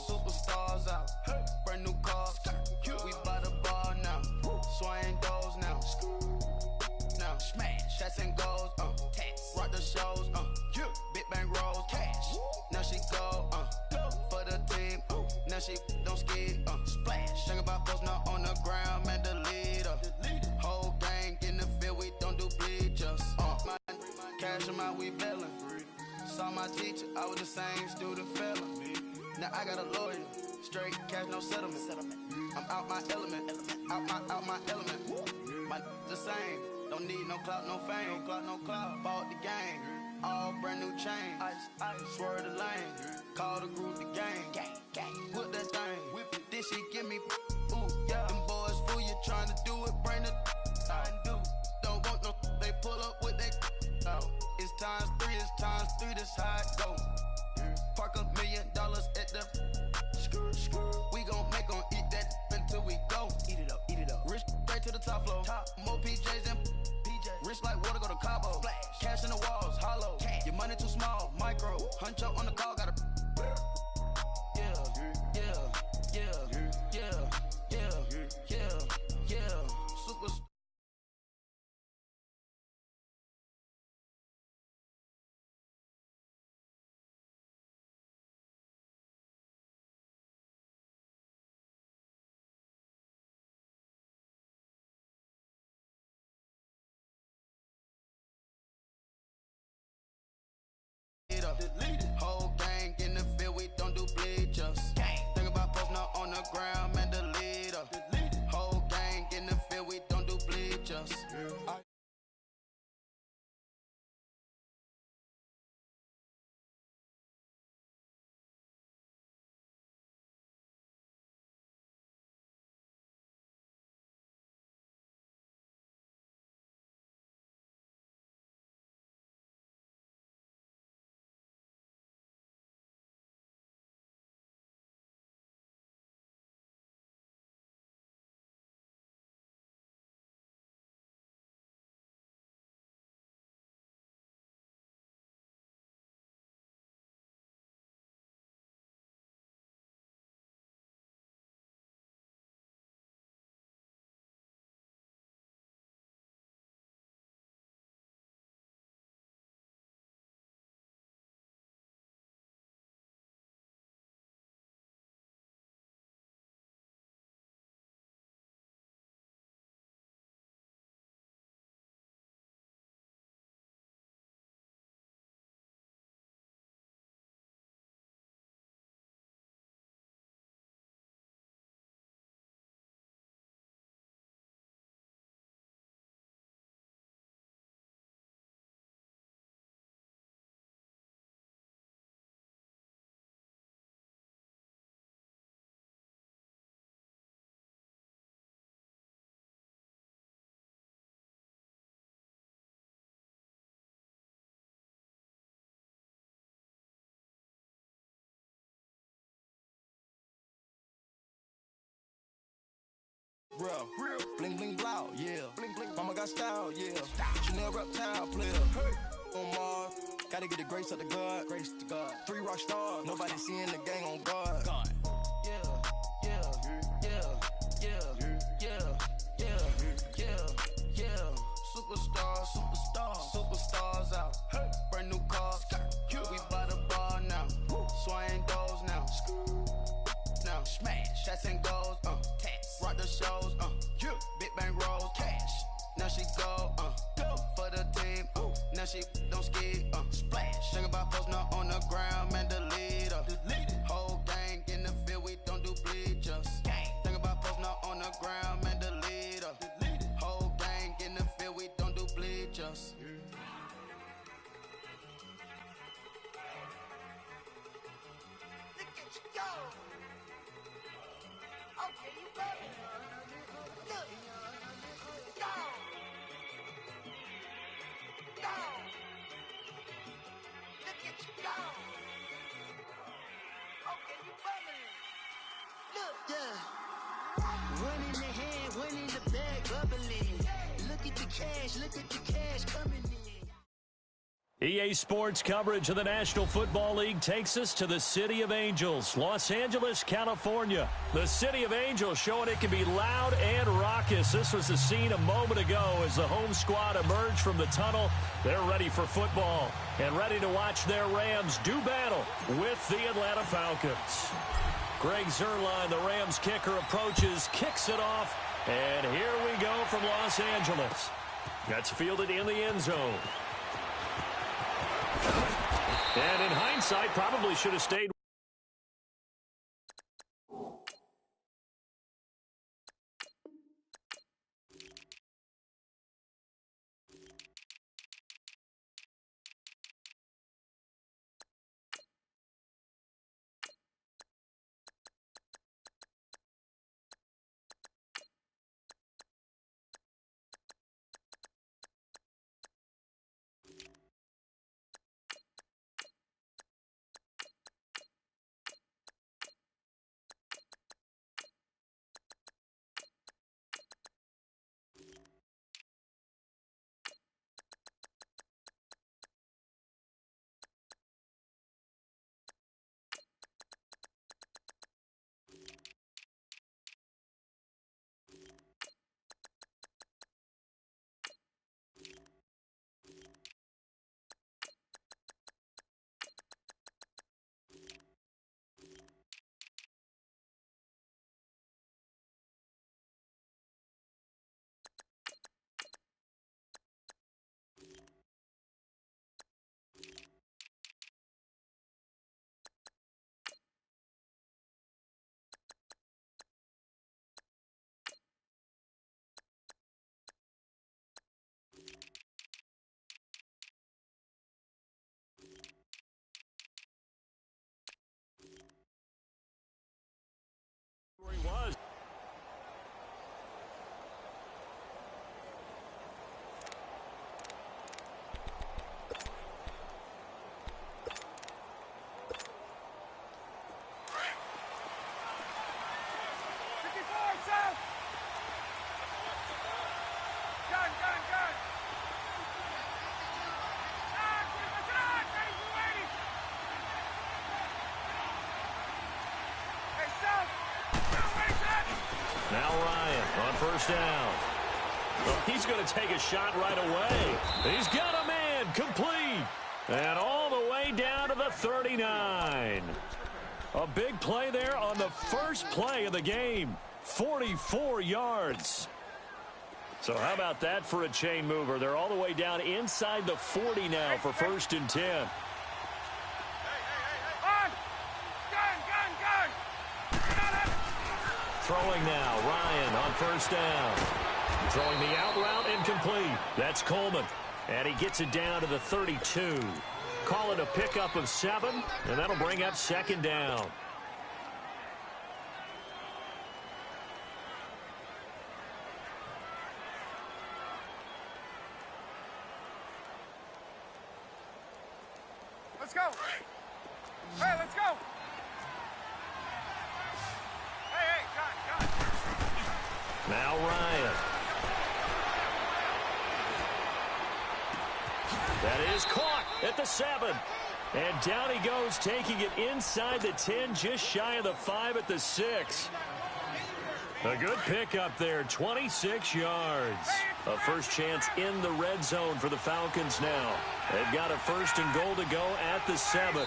Superstars out. Brand new cars. We by the bar now. Swaying doors now. Now smash. Shots and goals. Rock the shows. Big bang rolls. Cash. Now she go. For the team. Now she don't ski. Splash. Think about posting up on the ground. Man, the leader. Whole gang in the field. We don't do bleachers. Cash them out. We bailing. Saw my teacher. I was the same student fella. Now I got a lawyer, straight cash, no settlement. I'm out my element, out my element. My the same, don't need no clout, no fame. No clout, bought the game, all brand new chain. Ice, swerve the lane, call the group the gang. Whip that thing, whip it, this shit give me, ooh, yeah. Them boys fool you trying to do it, bring it, I do. Don't want no, they pull up with they, oh. It's times three, this how it go. Park $1 million at the we gon' make 'em eat that until we go. Eat it up. Rich straight to the top floor. More PJs and PJs. Rich like water, go to Cabo. Splash. Cash in the walls, hollow. Cash. Your money too small, micro. Huncho on the call, gotta. Yeah. Super. Whole gang in the field, we don't do bleachers. Think about posting up on the ground, man, the leader. Whole gang in the field, we don't do bleachers. Real, bling bling blow, yeah. Mama got style, yeah. Chanel reptile player. On Mars, gotta get the grace of the God. 3 rock stars, nobody seeing the gang on guard. Superstars out. Brand new cars. We by the bar now. Swaying doors now. Now smash. Shots and goals. Rock the shows. Big bang rolls. Cash. Now she go. For the team. Now she don't ski. Splash. Think about posting up on the ground. Man, the leader. Whole gang in the field. We don't do bleachers. Think about posting up on the ground. Man, the leader. Whole gang in the field. We don't do bleachers. Look at you go. Okay, you better. Look. Go. Go. Look at you go. Okay, you better. Look. Yeah. One in the hand, one in the bag, bubbling. Look at the cash coming in. EA Sports coverage of the National Football League takes us to the City of Angels, Los Angeles, California. The City of Angels showing it can be loud and raucous. This was the scene a moment ago as the home squad emerged from the tunnel. They're ready for football and ready to watch their Rams do battle with the Atlanta Falcons. Greg Zuerlein, the Rams kicker, approaches, kicks it off, and here we go from Los Angeles. That's fielded in the end zone. And in hindsight, probably should have stayed. Where he was. Now Ryan on first down. Well, he's going to take a shot right away. He's got a man complete. And all the way down to the 39. A big play there on the first play of the game. 44 yards. So how about that for a chain mover? They're all the way down inside the 40 now for 1st and 10. Throwing now, Ryan on first down. Throwing the out route incomplete. That's Coleman. And he gets it down to the 32. Call it a pickup of 7, and that'll bring up 2nd down. Let's go. Hey, let's go. Now Ryan. That is caught at the 7. And down he goes, taking it inside the 10, just shy of the 5 at the 6. A good pickup there, 26 yards. A first chance in the red zone for the Falcons now. They've got a 1st and goal to go at the 7.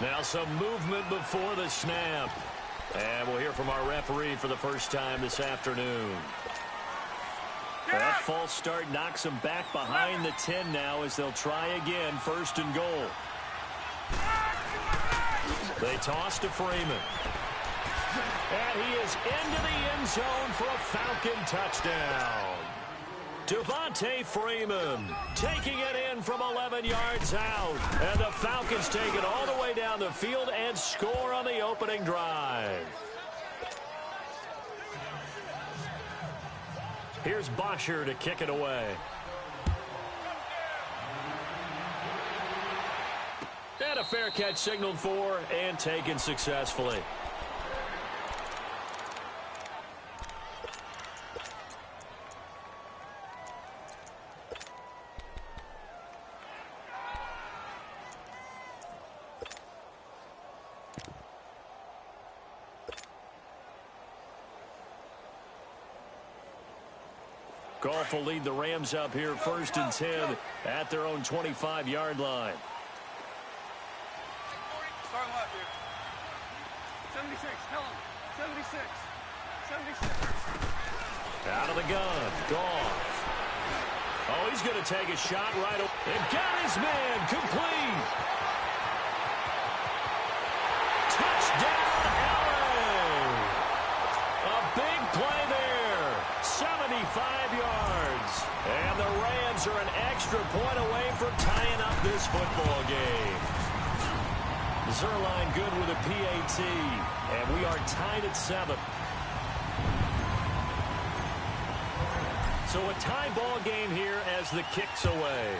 Now some movement before the snap. And we'll hear from our referee for the first time this afternoon. That false start knocks them back behind the 10 now as they'll try again, 1st and goal. They toss to Freeman. And he is into the end zone for a Falcon touchdown. Devontae Freeman taking it in from 11 yards out. And the Falcons take it all the way down the field and score on the opening drive. Here's Bosher to kick it away. And a fair catch signaled for and taken successfully. Goff will lead the Rams up here 1st and 10 at their own 25-yard line. Start left here. 76, tell him. 76. 76. Out of the gun, Goff. Oh, he's going to take a shot right over. And got his man complete. Touchdown, LA. A big play there. 75 yards. And the Rams are an extra point away from tying up this football game. Zerline good with a PAT. And we are tied at 7. So a tie ball game here as the kick's away.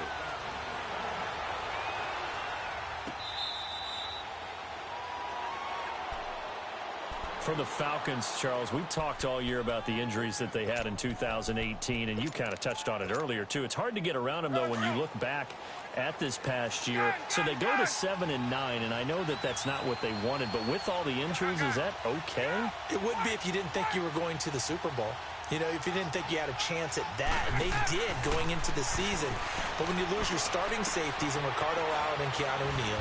For the Falcons, Charles, we talked all year about the injuries that they had in 2018, and you kind of touched on it earlier, too. It's hard to get around them, though, when you look back at this past year. So they go to 7-9, and I know that that's not what they wanted, but with all the injuries, is that okay? It would be if you didn't think you were going to the Super Bowl. You know, if you didn't think you had a chance at that, and they did going into the season. But when you lose your starting safeties in Ricardo Allen and Keanu Neal,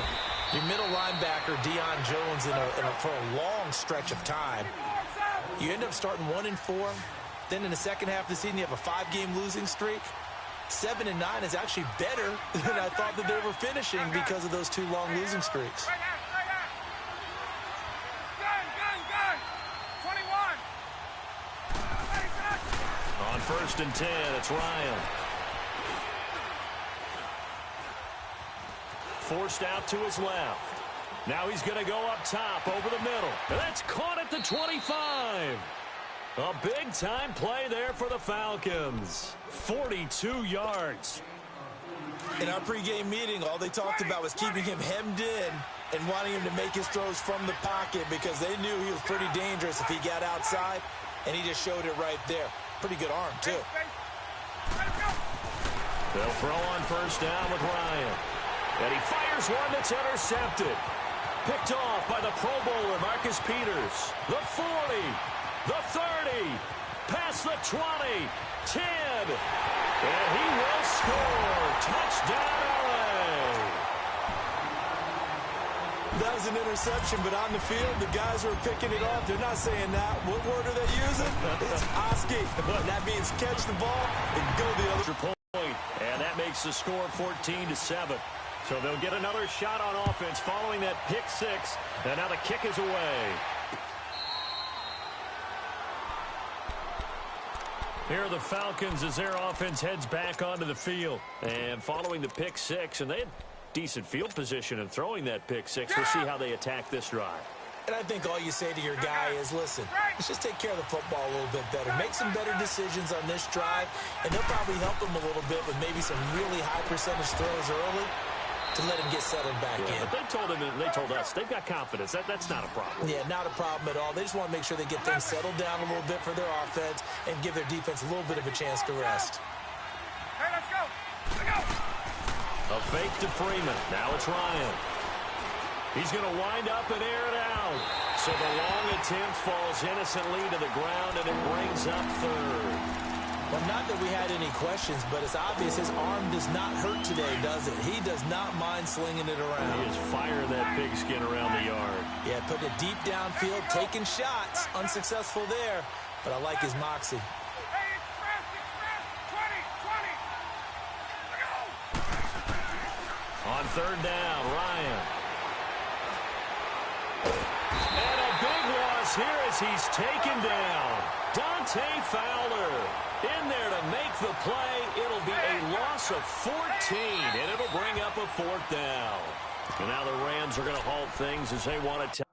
your middle linebacker, Deion Jones, for a long stretch of time, you end up starting 1-4. Then in the second half of the season, you have a 5-game losing streak. 7-9 is actually better than I thought that they were finishing because of those 2 long losing streaks. On 1st and 10, it's Ryan. Forced out to his left. Now he's going to go up top over the middle. And that's caught at the 25. A big-time play there for the Falcons. 42 yards. In our pregame meeting, all they talked about was keeping him hemmed in and wanting him to make his throws from the pocket because they knew he was pretty dangerous if he got outside, and he just showed it right there. Pretty good arm, too. They'll throw on 1st down with Ryan. And he fires one that's intercepted. Picked off by the Pro Bowler, Marcus Peters. The 40, the 30, past the 20, 10. And he will score. Touchdown, LA. That was an interception, but on the field, the guys who are picking it off, they're not saying that. What word are they using? It's Oski. That means catch the ball and go the other point. And that makes the score 14-7. So they'll get another shot on offense following that pick 6. And now the kick is away. Here are the Falcons as their offense heads back onto the field. And following the pick 6, and they had decent field position in throwing that pick 6. We'll see how they attack this drive. And I think all you say to your guy is, listen, let's just take care of the football a little bit better. Make some better decisions on this drive, and they'll probably help him a little bit with maybe some really high percentage throws early to let him get settled back in. But they told him, and they told us, they've got confidence. That's not a problem. Yeah, not a problem at all. They just want to make sure they get things settled down a little bit for their offense and give their defense a little bit of a chance to rest. Hey, let's go. Let's go. A fake to Freeman. Now it's Ryan. He's going to wind up and air it out. So the long attempt falls innocently to the ground, and it brings up 3rd. Well, not that we had any questions, but it's obvious his arm does not hurt today, does it? He does not mind slinging it around. He is firing that pigskin around the yard. Yeah, putting it deep downfield, taking shots. Unsuccessful there, but I like his moxie. Hey, express, 20, 20. Go. On 3rd down, Ryan. And a big loss here as he's taken down. Dante Fowler in there to make the play. It'll be a loss of 14, and it'll bring up a 4th down. And now the Rams are going to halt things as they want to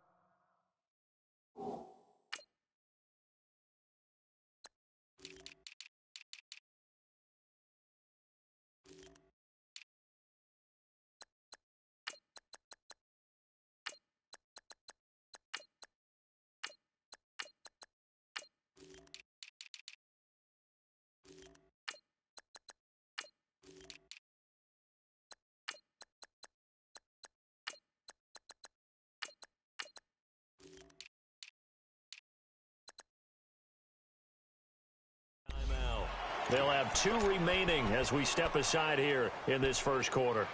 They'll have 2 remaining as we step aside here in this first quarter.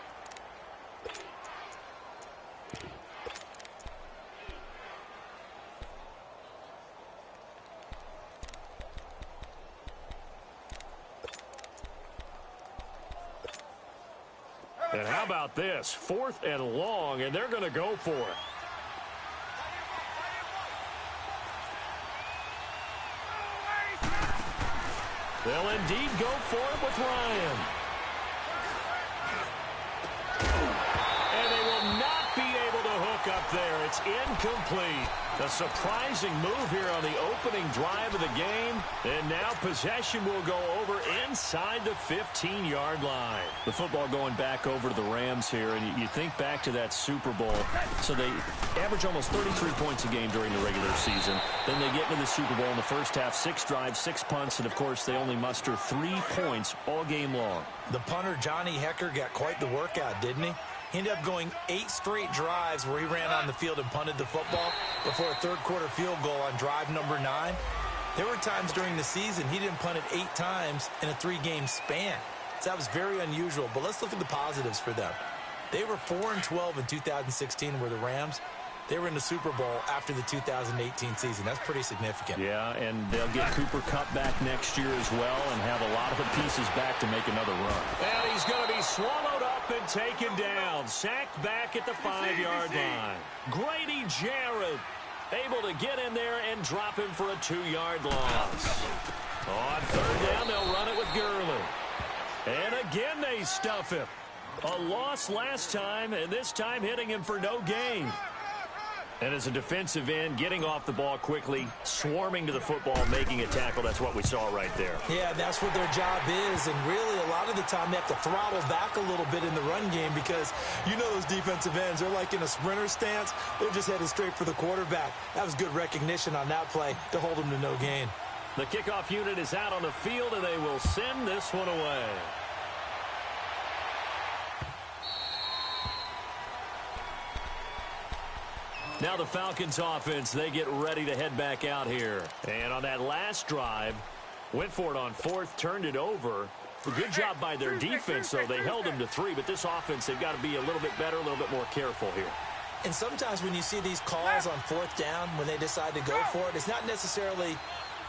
And how about this? 4th and long, and they're going to go for it. They'll indeed go for it with Ryan. And they will not be able to hook up there. It's incomplete. A surprising move here on the opening drive of the game. And now possession will go over inside the 15-yard line. The football going back over to the Rams here. And you think back to that Super Bowl. So they average almost 33 points a game during the regular season. Then they get into the Super Bowl in the first half. 6 drives, 6 punts. And, of course, they only muster 3 points all game long. The punter, Johnny Hecker, got quite the workout, didn't he? He ended up going 8 straight drives where he ran on the field and punted the football before a third-quarter field goal on drive number 9. There were times during the season he didn't punt it 8 times in a 3-game span. So that was very unusual. But let's look at the positives for them. They were 4-12 in 2016 were the Rams. They were in the Super Bowl after the 2018 season. That's pretty significant. Yeah, and they'll get Cooper Kupp back next year as well and have a lot of the pieces back to make another run. And he's going to be swallowed up and taken down. Sacked back at the 5-yard line. Grady Jarrett able to get in there and drop him for a 2-yard loss. On 3rd down, they'll run it with Gurley. And again they stuff him. A loss last time, and this time hitting him for no gain. And as a defensive end, getting off the ball quickly, swarming to the football, making a tackle, that's what we saw right there. Yeah, that's what their job is. And really, a lot of the time, they have to throttle back a little bit in the run game because you know those defensive ends, they're like in a sprinter stance. They're just headed straight for the quarterback. That was good recognition on that play to hold them to no gain. The kickoff unit is out on the field, and they will send this one away. Now the Falcons offense, they get ready to head back out here. And on that last drive, went for it on 4th, turned it over. A good job by their defense, though. They held them to 3, but this offense, they've got to be a little bit better, a little bit more careful here. And sometimes when you see these calls on 4th down, when they decide to go for it, it's not necessarily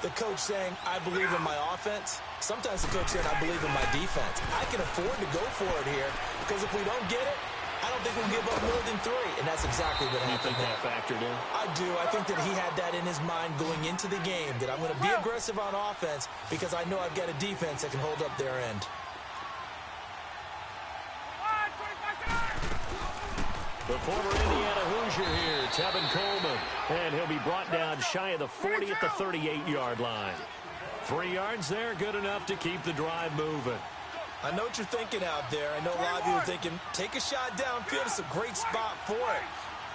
the coach saying, I believe in my offense. Sometimes the coach said, I believe in my defense. I can afford to go for it here because if we don't get it, I don't think we'll give up more than 3, and that's exactly what happened. You think that factored in? I do. I think that he had that in his mind going into the game, that I'm going to be aggressive on offense because I know I've got a defense that can hold up their end. The former Indiana Hoosier here, Tevin Coleman, and he'll be brought down shy of the 40 at the 38-yard line. 3 yards there, good enough to keep the drive moving. I know what you're thinking out there. I know a lot of you are thinking, take a shot downfield. It's a great spot for it.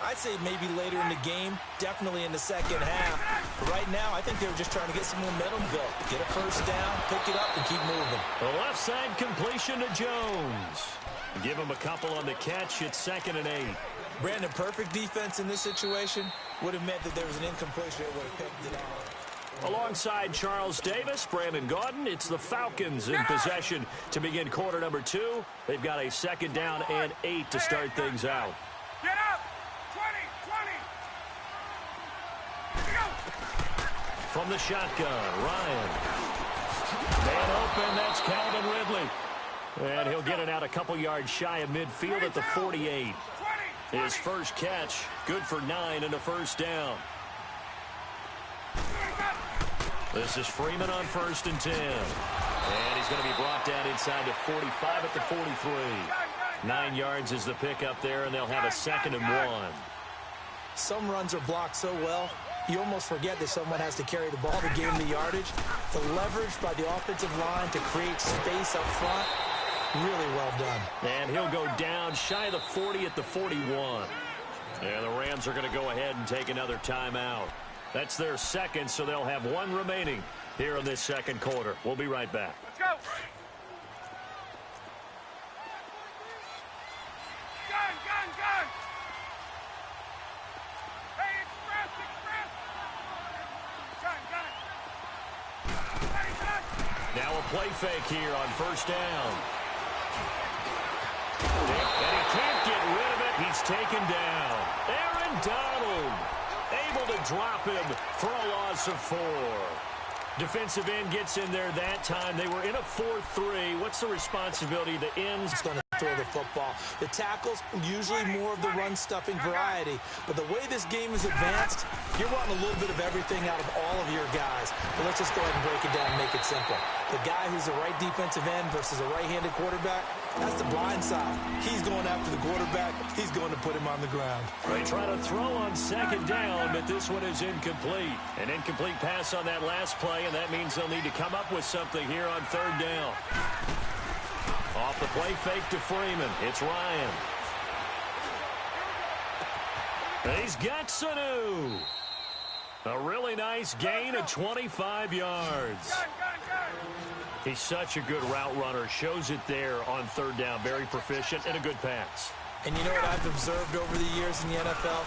I'd say maybe later in the game, definitely in the second half. But right now, I think they were just trying to get some momentum built. Get a first down, pick it up, and keep moving. The left side completion to Jones. Give him a couple on the catch. It's 2nd and 8. Brandon, perfect defense in this situation would have meant that there was an incompletion. It would have picked it out. Alongside Charles Davis, Brandon Gaudin, it's the Falcons in possession to begin quarter number 2. They've got a 2nd down and 8 to start things out. Get up! 20, 20! Go! From the shotgun, Ryan. Man open, that's Calvin Ridley. And he'll get it out a couple yards shy of midfield at the 48. His first catch, good for 9 and a first down. This is Freeman on 1st and 10. And he's going to be brought down inside the 45 at the 43. 9 yards is the pickup there, and they'll have a 2nd and 1. Some runs are blocked so well, you almost forget that someone has to carry the ball to gain the yardage. The leverage by the offensive line to create space up front, really well done. And he'll go down shy of the 40 at the 41. And the Rams are going to go ahead and take another timeout. That's their 2nd, so they'll have 1 remaining here in this 2nd quarter. We'll be right back. Let's go. Gun, gun, gun. Hey, express, express. Gun, gun. Hey, gun. Now a play fake here on first down. And he can't get rid of it. He's taken down. Aaron Donald able to drop him for a loss of 4. Defensive end gets in there that time. They were in a 4-3. What's the responsibility? The ends going to throw the football. The tackles, usually more of the run-stuffing variety. But the way this game is advanced, you're wanting a little bit of everything out of all of your guys. But let's just go ahead and break it down and make it simple. The guy who's the right defensive end versus a right-handed quarterback, that's the blind side. He's going after the quarterback. He's going to put him on the ground. They try to throw on second down, but this one is incomplete. An incomplete pass on that last play, and that means they'll need to come up with something here on third down. Off the play fake to Freeman. It's Ryan. And he's got Sanu. A really nice gain of 25 yards. He's such a good route runner. Shows it there on third down. Very proficient and a good pass. And you know what I've observed over the years in the NFL?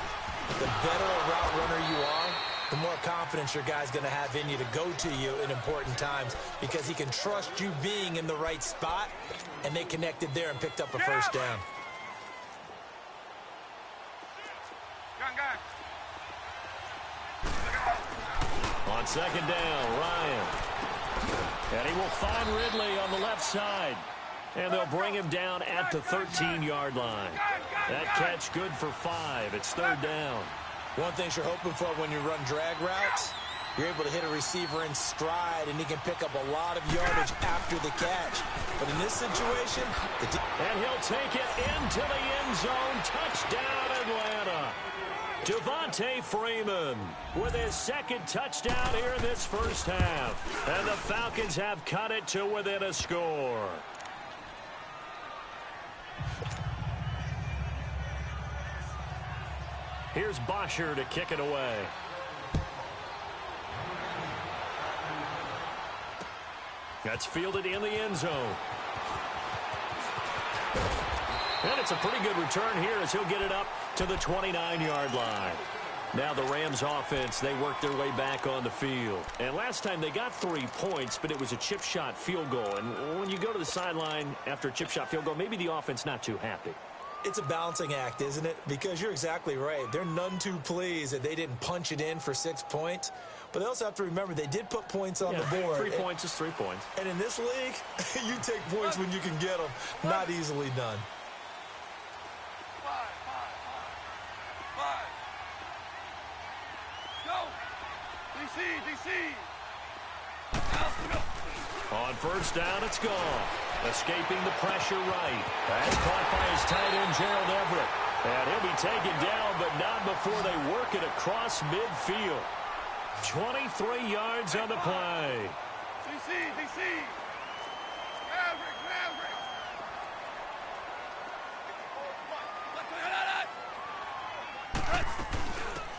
The better a route runner you are, the more confidence your guy's going to have in you to go to you in important times because he can trust you being in the right spot, and they connected there and picked up a first down. On second down, Ryan. And he will find Ridley on the left side. And they'll bring him down at the 13-yard line. That catch good for 5. It's third down. One thing you're hoping for when you run drag routes, you're able to hit a receiver in stride, and he can pick up a lot of yardage after the catch. But in this situation, and he'll take it into the end zone. Touchdown, Atlanta. Devontae Freeman with his second touchdown here in this first half. And the Falcons have cut it to within a score. Here's Bosher to kick it away. That's fielded in the end zone. And it's a pretty good return here as he'll get it up to the 29-yard line. Now the Rams offense, they work their way back on the field. And last time they got 3 points, but it was a chip shot field goal. And when you go to the sideline after a chip shot field goal, maybe the offense not too happy. It's a balancing act, isn't it? Because you're exactly right. They're none too pleased that they didn't punch it in for 6 points. But they also have to remember they did put points on the board. 3 points is 3 points. And in this league, you take points when you can get them. Not easily done. On first down, it's gone. Escaping the pressure right. That's caught by his tight end, Gerald Everett. And he'll be taken down, but not before they work it across midfield. 23 yards on the play. DC.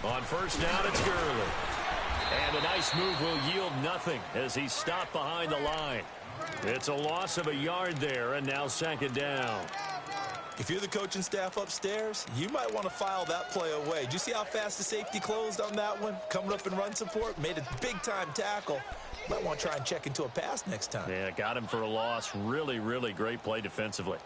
On first down, it's Gurley. And a nice move will yield nothing as he's stopped behind the line. It's a loss of a yard there, and now second down. If you're the coaching staff upstairs, you might want to file that play away. Did you see how fast the safety closed on that one? Coming up in run support, made a big-time tackle. Might want to try and check into a pass next time. Yeah, got him for a loss. Really, really great play defensively.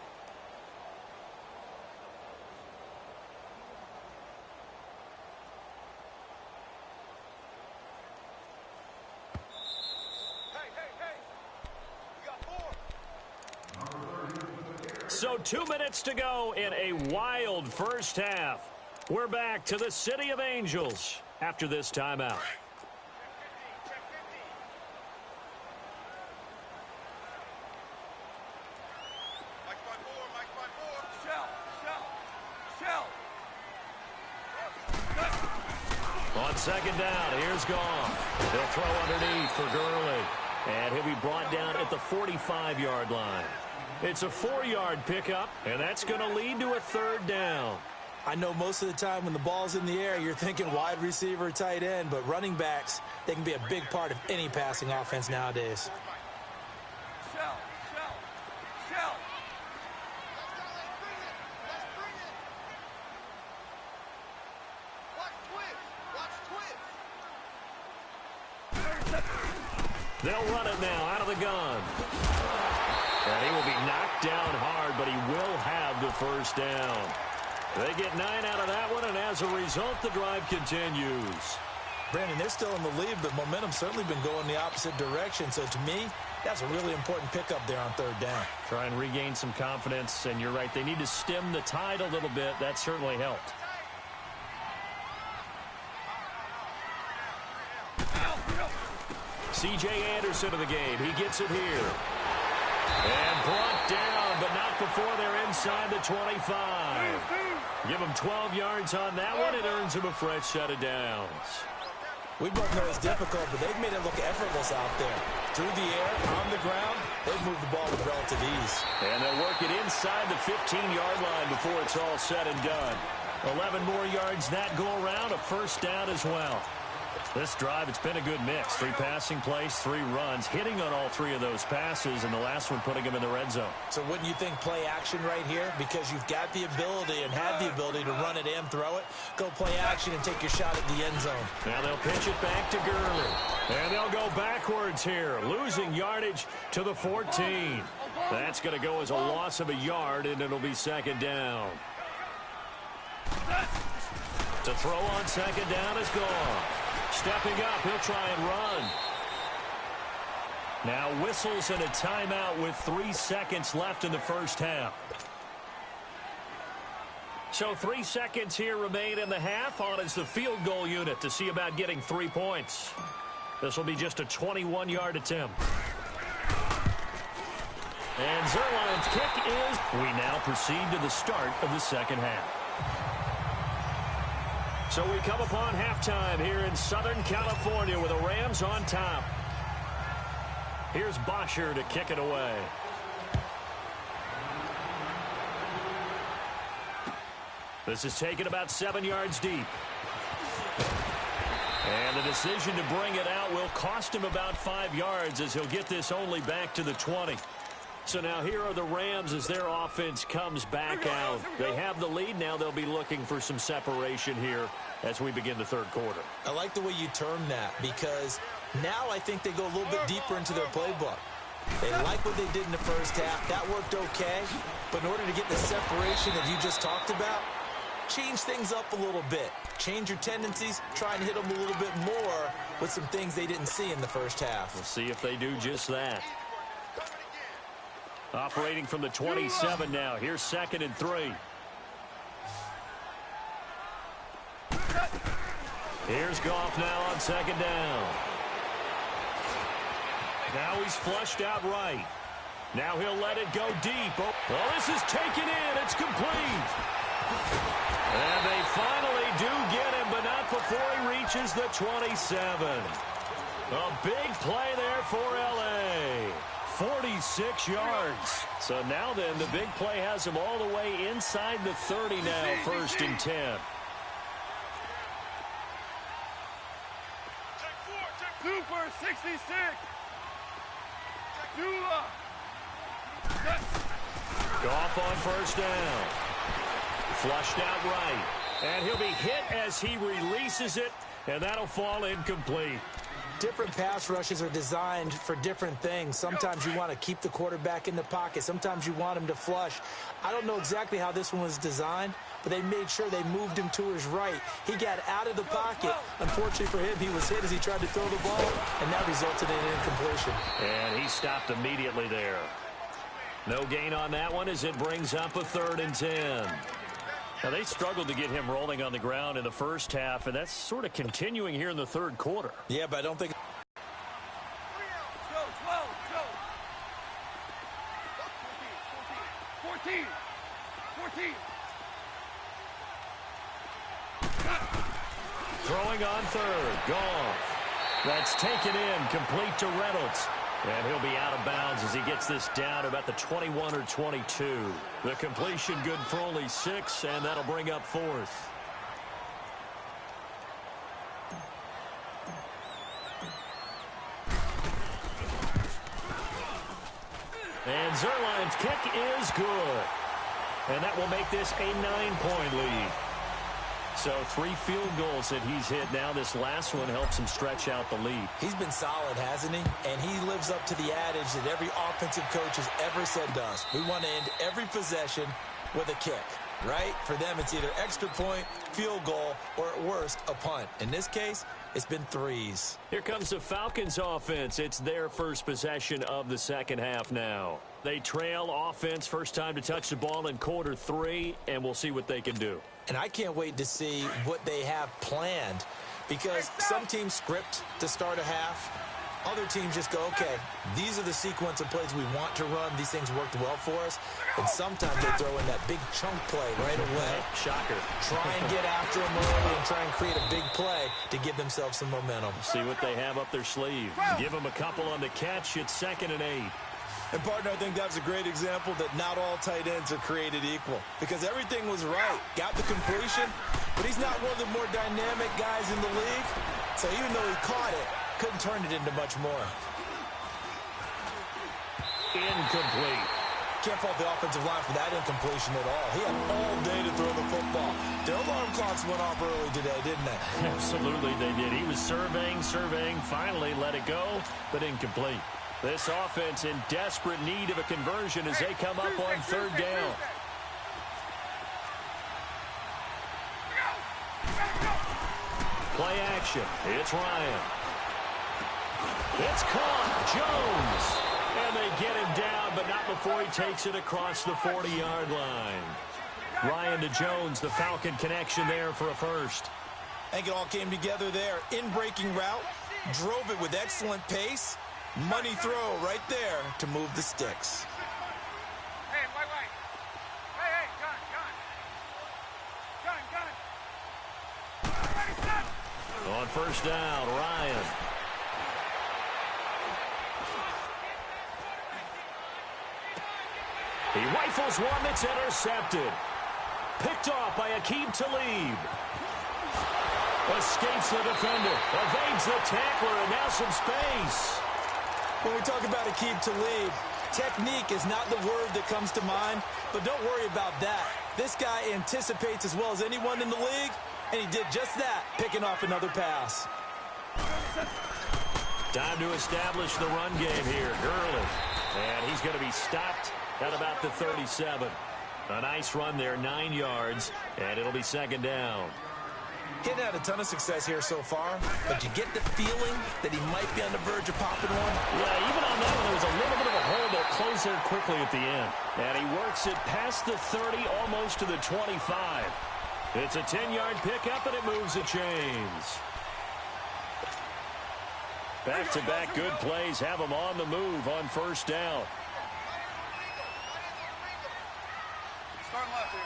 So 2 minutes to go in a wild first half. We're back to the City of Angels after this timeout. On second down, here's Goff. They'll throw underneath for Gurley. And he'll be brought down at the 45-yard line. It's a 4-yard pickup, and that's going to lead to a third down. I know most of the time when the ball's in the air, you're thinking wide receiver, tight end, but running backs, they can be a big part of any passing offense nowadays. Shell. They'll run it now out of the gun. And he will be knocked down hard, but he will have the first down. They get 9 out of that one, and as a result, the drive continues. Brandon, they're still in the lead, but momentum's certainly been going the opposite direction. So to me, that's a really important pickup there on third down. Try and regain some confidence, and you're right. They need to stem the tide a little bit. That certainly helped. C.J. Anderson in the game. He gets it here. And brought down, but not before they're inside the 25. Give him 12 yards on that one. It earns him a fresh set of downs. We both know it's difficult, but they've made it look effortless out there. Through the air, on the ground, they've moved the ball with relative ease. And they'll work it inside the 15-yard line before it's all said and done. 11 more yards that go around, a first down as well. This drive, it's been a good mix. 3 passing plays, 3 runs, hitting on all 3 of those passes, and the last one putting him in the red zone. So wouldn't you think play action right here? Because you've got the ability and had the ability to run it and throw it. Go play action and take your shot at the end zone. Now they'll pitch it back to Gurley. And they'll go backwards here, losing yardage to the 14. That's going to go as a loss of a yard, and it'll be second down. To throw on second down is gone. Stepping up, he'll try and run. Now whistles and a timeout with 3 seconds left in the first half. So 3 seconds here remain in the half. On is the field goal unit to see about getting 3 points. This will be just a 21-yard attempt. And Zerline's kick is... We now proceed to the start of the second half. So we come upon halftime here in Southern California with the Rams on top. Here's Bosher to kick it away. This is taken about 7 yards deep. And the decision to bring it out will cost him about 5 yards as he'll get this only back to the 20. So now here are the Rams as their offense comes back out. They have the lead. Now they'll be looking for some separation here as we begin the third quarter. I like the way you term that because now I think they go a little bit deeper into their playbook. They like what they did in the first half. That worked okay. But in order to get the separation that you just talked about, change things up a little bit. Change your tendencies. Try and hit them a little bit more with some things they didn't see in the first half. We'll see if they do just that. Operating from the 27 now. Here's 2nd and 3. Here's Goff now on 2nd down. Now he's flushed out right. Now he'll let it go deep. Oh, this is taken in. It's complete. And they finally do get him, but not before he reaches the 27. A big play there for L.A. 46 yards. So now then, the big play has him all the way inside the 30 now, 1st and 10. Super 66. Goff on 1st down. Flushed out right. And he'll be hit as he releases it, and that'll fall incomplete. Different pass rushes are designed for different things. Sometimes you want to keep the quarterback in the pocket. Sometimes you want him to flush. I don't know exactly how this one was designed, but they made sure they moved him to his right. He got out of the pocket. Unfortunately for him, he was hit as he tried to throw the ball, and that resulted in an incompletion. And he stopped immediately there. No gain on that one as it brings up a 3rd and 10. Now, they struggled to get him rolling on the ground in the first half, and that's sort of continuing here in the third quarter. Yeah, but I don't think... Go, 12, go. 14. Throwing on 3rd. Goff. That's taken in, complete to Reynolds. And he'll be out of bounds as he gets this down about the 21 or 22. The completion good for only 6, and that'll bring up 4th. And Zerline's kick is good. And that will make this a 9-point lead. So 3 field goals that he's hit now. This last one helps him stretch out the lead. He's been solid, hasn't he? And he lives up to the adage that every offensive coach has ever said to us. We want to end every possession with a kick, right? For them, it's either extra point, field goal, or at worst, a punt. In this case, it's been 3s. Here comes the Falcons offense. It's their first possession of the second half now. They trail offense, first time to touch the ball in quarter 3, and we'll see what they can do. And I can't wait to see what they have planned, because some teams script to start a half. Other teams just go, okay, these are the sequence of plays we want to run. These things worked well for us. And sometimes they throw in that big chunk play right away. Shocker. Try and get after them early and try and create a big play to give themselves some momentum. See what they have up their sleeve. Give them a couple on the catch. It's 2nd and 8. And, partner, I think that's a great example that not all tight ends are created equal, because everything was right. Got the completion, but he's not one of the more dynamic guys in the league. So even though he caught it, couldn't turn it into much more. Incomplete. Can't fault the offensive line for that incompletion at all. He had all day to throw the football. Their alarm clocks went off early today, didn't they? Absolutely they did. He was surveying, finally let it go, but incomplete. This offense in desperate need of a conversion as they come up on 3rd down. Play action. It's Ryan. It's caught. Jones. And they get him down, but not before he takes it across the 40-yard line. Ryan to Jones, the Falcon connection there for a first. I think it all came together there. In-breaking route. Drove it with excellent pace. Money throw right there to move the sticks. Hey, wait. Hey, gun. Ready, set. On first down, Ryan. He rifles one that's intercepted. Picked off by Aqib Talib. Escapes the defender. Evades the tackler, and now some space. When we talk about Aqib Talib, technique is not the word that comes to mind, but don't worry about that. This guy anticipates as well as anyone in the league, and he did just that, picking off another pass. Time to establish the run game here. Gurley. And he's going to be stopped at about the 37. A nice run there, 9 yards, and it'll be 2nd down. Hitting had a ton of success here so far, but you get the feeling that he might be on the verge of popping one. Yeah, even on that one, there was a little bit of a hole that closed there quickly at the end. And he works it past the 30, almost to the 25. It's a 10-yard pickup, and it moves the chains. Back-to-back good plays have them on the move on first down. Starting left here.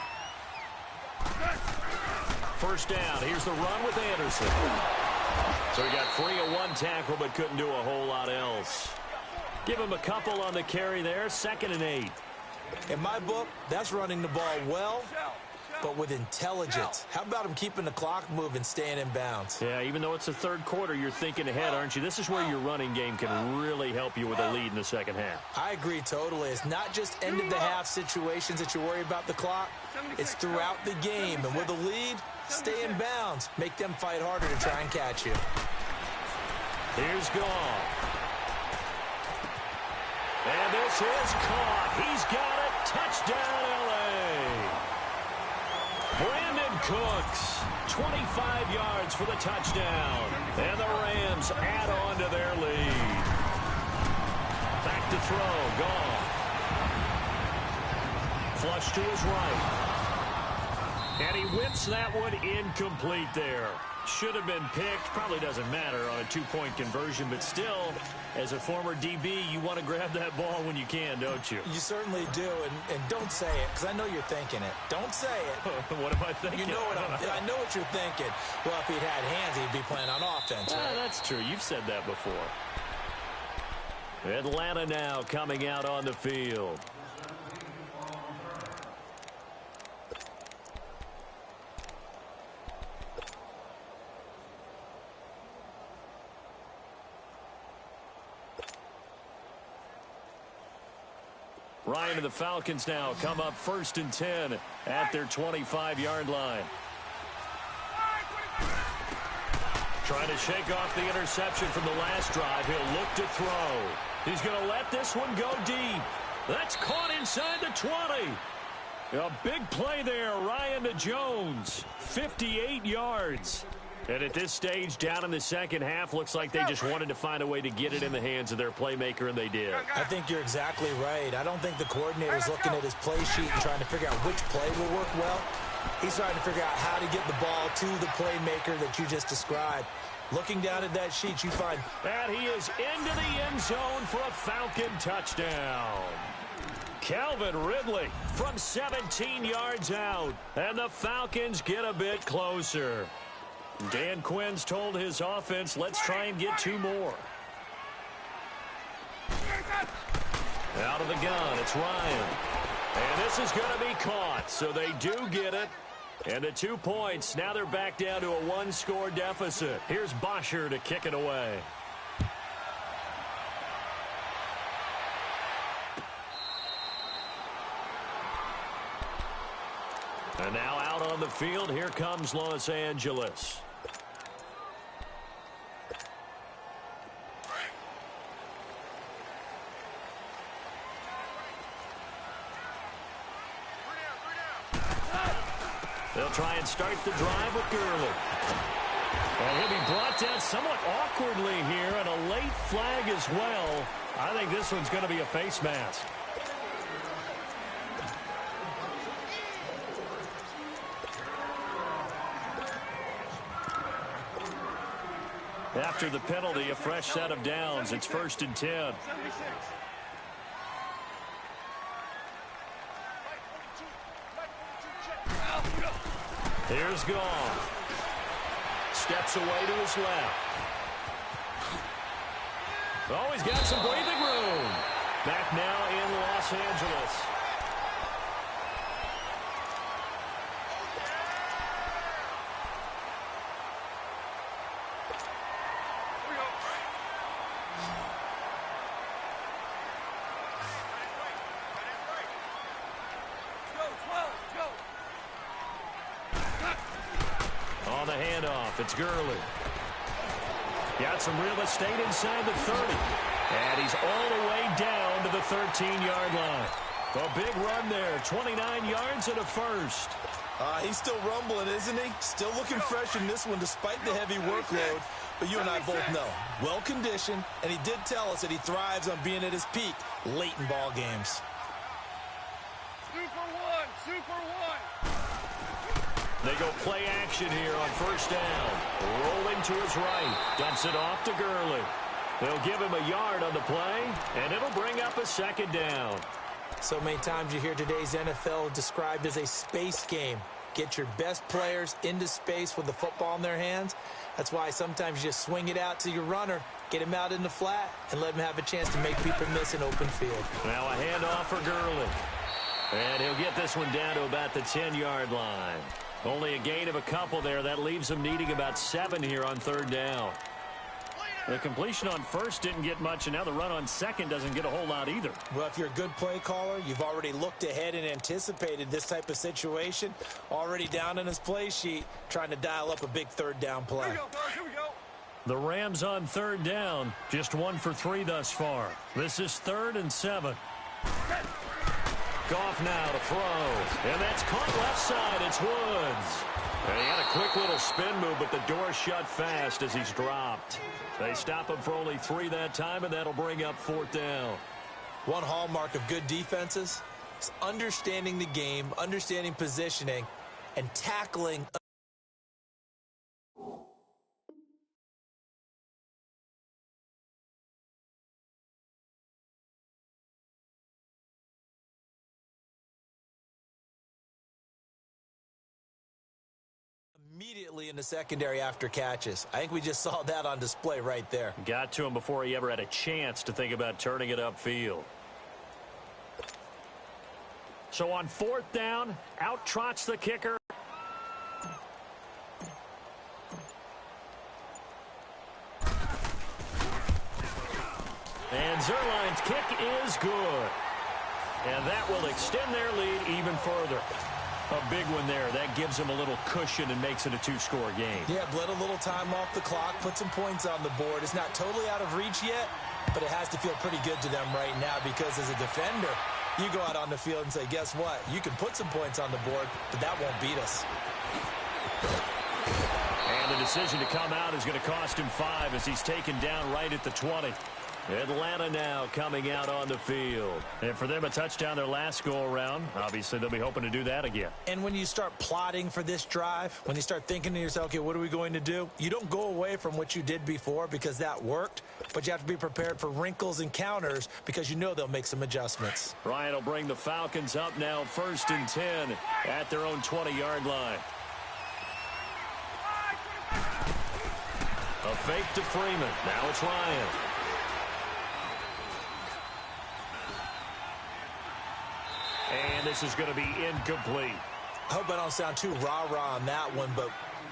First down. Here's the run with Anderson. So he got free of one tackle, but couldn't do a whole lot else. Give him a couple on the carry there. 2nd and 8. In my book, that's running the ball well, but with intelligence. How about him keeping the clock moving, staying in bounds? Yeah, even though it's the 3rd quarter, you're thinking ahead, aren't you? This is where your running game can really help you with a lead in the second half. I agree totally. It's not just end-of-the-half situations that you worry about the clock. It's throughout the game. And with a lead, stay in bounds. Make them fight harder to try and catch you. Here's Goff. And this is caught. He's got it. Touchdown, L.A. Brandon Cooks, 25 yards for the touchdown. And the Rams add on to their lead. Back to throw. Goff. Flush to his right. And he whips that one incomplete there. Should have been picked. Probably doesn't matter on a 2-point conversion, but still, as a former DB, you want to grab that ball when you can, don't you? You certainly do, and don't say it, because I know you're thinking it. Don't say it. What am I thinking? You know what I know what you're thinking. Well, if he'd had hands, he'd be playing on offense, right? That's true. You've said that before. Atlanta now coming out on the field. Ryan and the Falcons now come up 1st and 10 at their 25-yard line. Trying to shake off the interception from the last drive. He'll look to throw. He's going to let this one go deep. That's caught inside the 20. A big play there, Ryan to Jones. 58 yards. And at this stage, down in the second half, looks like they just wanted to find a way to get it in the hands of their playmaker, and they did. I think you're exactly right. I don't think the coordinator's looking at his play sheet and trying to figure out which play will work well. He's trying to figure out how to get the ball to the playmaker that you just described. Looking down at that sheet, you find that he is into the end zone for a Falcon touchdown. Calvin Ridley from 17 yards out, and the Falcons get a bit closer. Dan Quinn's told his offense, let's try and get 2 more. Out of the gun, it's Ryan. And this is going to be caught, so they do get it. And the 2 points, now they're back down to a 1-score deficit. Here's Bosher to kick it away. And now out on the field, here comes Los Angeles. They'll try and start the drive with Gurley. And he'll be brought down somewhat awkwardly here, and a late flag as well. I think this one's going to be a face mask. After the penalty, a fresh set of downs. It's 1st and 10. Here's Goff. Steps away to his left. Oh, he's got some breathing room. Back now in Los Angeles. On the handoff, it's Gurley. Got some real estate inside the 30. And he's all the way down to the 13-yard line. A big run there, 29 yards and a first. He's still rumbling, isn't he? Still looking fresh in this one despite the heavy workload. But you and I both know, well-conditioned, and he did tell us that he thrives on being at his peak late in ball games. Super one. They go play action here on 1st down. Rolling to his right. Dumps it off to Gurley. They'll give him a yard on the play, and it'll bring up a 2nd down. So many times you hear today's NFL described as a space game. Get your best players into space with the football in their hands. That's why sometimes you just swing it out to your runner, get him out in the flat, and let him have a chance to make people miss an open field. Now a handoff for Gurley. And he'll get this one down to about the 10-yard line. Only a gain of a couple there. That leaves him needing about 7 here on 3rd down. The completion on 1st didn't get much, and now the run on 2nd doesn't get a whole lot either. Well, if you're a good play caller, you've already looked ahead and anticipated this type of situation. Already down in his play sheet, trying to dial up a big 3rd down play. Here we go. The Rams on 3rd down, just 1 for 3 thus far. This is 3rd and 7. Goff now to throw, and that's caught left side. It's Woods. And he had a quick little spin move, but the door shut fast as he's dropped. They stop him for only 3 that time, and that'll bring up 4th down. One hallmark of good defenses is understanding the game, understanding positioning, and tackling. Immediately in the secondary after catches. I think we just saw that on display right there. Got to him before he ever had a chance to think about turning it upfield. So on 4th down, out trots the kicker. And Zerline's kick is good. And that will extend their lead even further. A big one there. That gives them a little cushion and makes it a two-score game. Yeah, bled a little time off the clock, put some points on the board. It's not totally out of reach yet, but it has to feel pretty good to them right now because as a defender, you go out on the field and say, guess what? You can put some points on the board, but that won't beat us. And the decision to come out is going to cost him 5 as he's taken down right at the 20. Atlanta now coming out on the field. And for them, a touchdown their last go-around. Obviously, they'll be hoping to do that again. And when you start plotting for this drive, when you start thinking to yourself, okay, what are we going to do? You don't go away from what you did before because that worked, but you have to be prepared for wrinkles and counters because you know they'll make some adjustments. Ryan will bring the Falcons up now 1st and 10 at their own 20-yard line. A fake to Freeman. Now it's Ryan. And this is going to be incomplete. I hope I don't sound too rah-rah on that one, but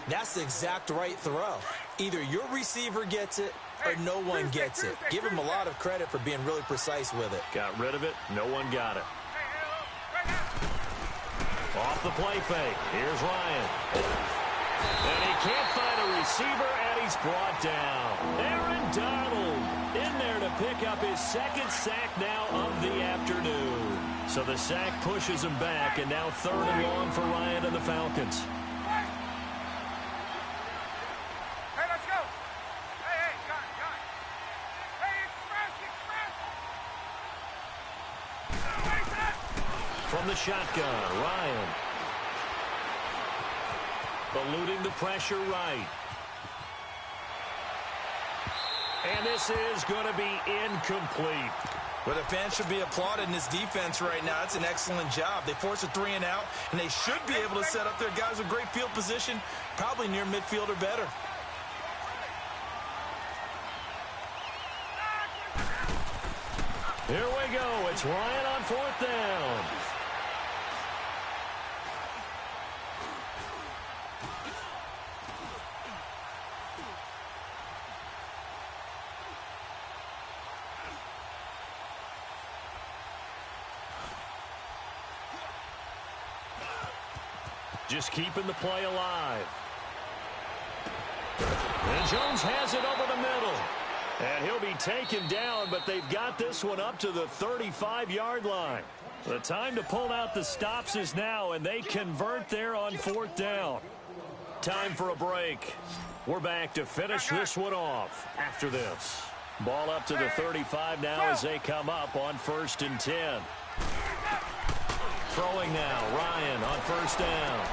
that's the exact right throw. Either your receiver gets it or no one gets it. Give him a lot of credit for being really precise with it. Got rid of it. No one got it. Off the play fake. Here's Ryan. And he can't find a receiver, and he's brought down. Aaron Donald in there to pick up his second sack now of the afternoon. So the sack pushes him back, and now 3rd and long for Ryan and the Falcons. Hey, let's go. Hey, got. Hey, express. From the shotgun, Ryan. Eluding the pressure right. And this is going to be incomplete. Well, the fans should be applauding this defense right now. It's an excellent job. They force a 3 and out, and they should be able to set up their guys with great field position, probably near midfield or better. Here we go. It's Ryan on 4th down. Just keeping the play alive. And Jones has it over the middle. And he'll be taken down, but they've got this one up to the 35-yard line. The time to pull out the stops is now, and they convert there on 4th down. Time for a break. We're back to finish this one off after this. Ball up to the 35 now as they come up on 1st and 10. Throwing now, Ryan on 1st down.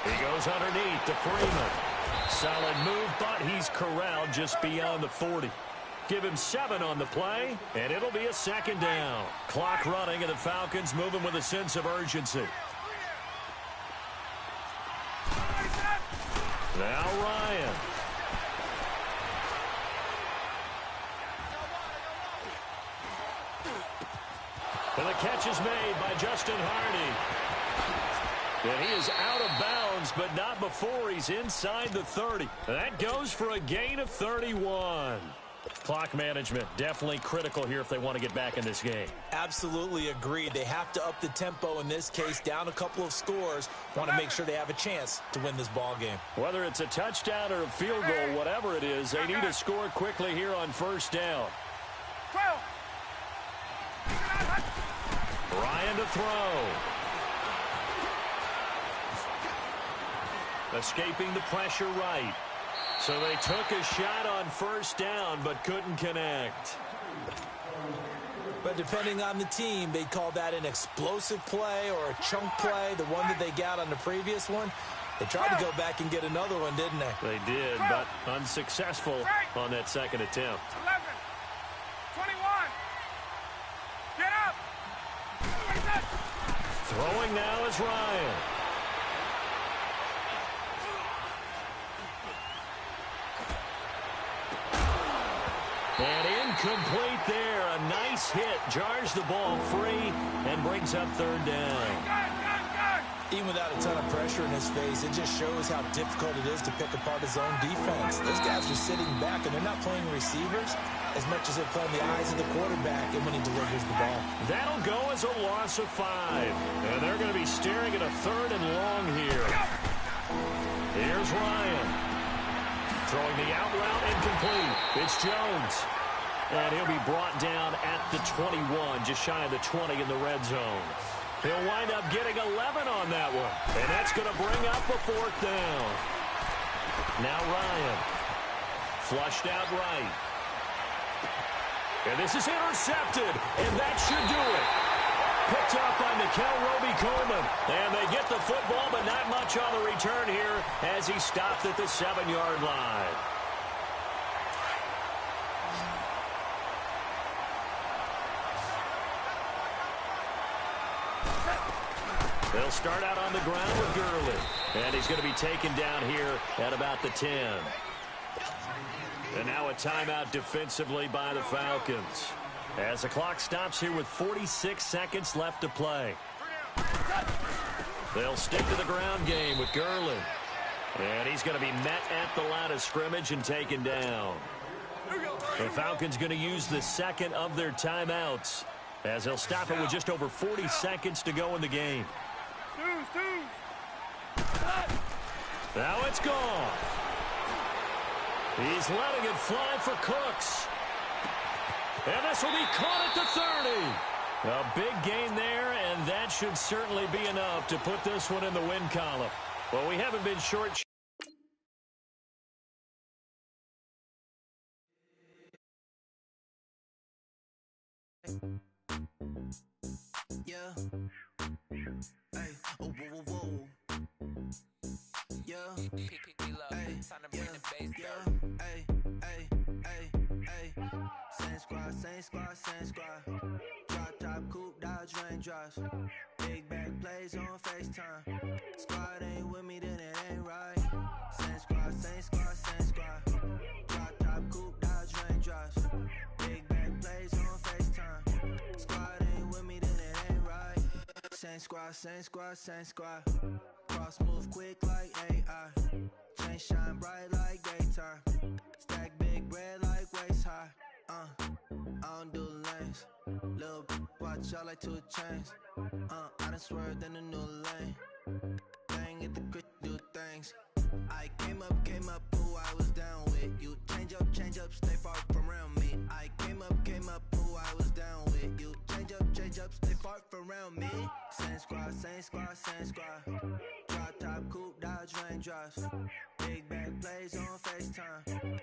He goes underneath to Freeman. Solid move, but he's corralled just beyond the 40. Give him 7 on the play, and it'll be a 2nd down. Clock running, and the Falcons moving with a sense of urgency. Now Ryan. And the catch is made by Justin Hardy. And he is out of bounds, but not before he's inside the 30. That goes for a gain of 31. Clock management definitely critical here if they want to get back in this game. Absolutely agreed. They have to up the tempo in this case, down a couple of scores. Want to make sure they have a chance to win this ball game. Whether it's a touchdown or a field goal, whatever it is, they need to score quickly here on 1st down. Ryan to throw. Escaping the pressure right. So they took a shot on 1st down, but couldn't connect. But depending on the team, they call that an explosive play or a chunk play, the one that they got on the previous one. They tried to go back and get another one, didn't they? They did, but unsuccessful on that 2nd attempt. 11, 21, get up. Throwing now is Ryan. And incomplete there. A nice hit. Jars the ball free and brings up 3rd down. Even without a ton of pressure in his face, it just shows how difficult it is to pick apart his own defense. Those guys are sitting back, and they're not playing receivers as much as they're playing the eyes of the quarterback and when he delivers the ball. That'll go as a loss of 5. And they're going to be staring at a 3rd and long here. Here's Ryan. Throwing the out route incomplete. It's Jones. And he'll be brought down at the 21, just shy of the 20 in the red zone. He'll wind up getting 11 on that one. And that's going to bring up a 4th down. Now Ryan. Flushed out right. And this is intercepted. And that should do it. Picked up by Mikel Roby-Coleman. And they get the football, but not much on the return here as he stopped at the 7-yard line. They'll start out on the ground with Gurley. And he's going to be taken down here at about the 10. And now a timeout defensively by the Falcons. As the clock stops here with 46 seconds left to play. They'll stick to the ground game with Gurley. And he's going to be met at the line of scrimmage and taken down. The Falcons going to use the second of their timeouts, as they'll stop it with just over 40 seconds to go in the game. Now it's gone. He's letting it fly for Cooks. And this will be caught at the 30. A big gain there, and that should certainly be enough to put this one in the win column. Well, we haven't been short. Yeah. Hey. Oh, whoa, whoa, whoa. Yeah. Hey. Yeah. Hey. Hey. Hey. Hey. Same squad, same squad, same squad. Drop top, coupe, dodge, raindrops. Big back plays on FaceTime. Squad ain't with me, then it ain't right. Same squad, same squad, same squad. Drop top, coupe, dodge, raindrops. Big back plays on FaceTime. Squad ain't with me, then it ain't right. Same squad, same squad, same squad. Cross move quick like AI. Chain shine bright like daytime. Stack big bread like waist high. I don't do lanes. Little watch out like 2 chains. I done swerved in a new lane. Bang at the crit, do things. I came up, who I was down with. You change up, stay far from around me. I came up, who I was down with. You change up, stay far from around me. Same squad, same squad, same squad. Drop top, coupe, dodge, raindrops. Big back plays on FaceTime.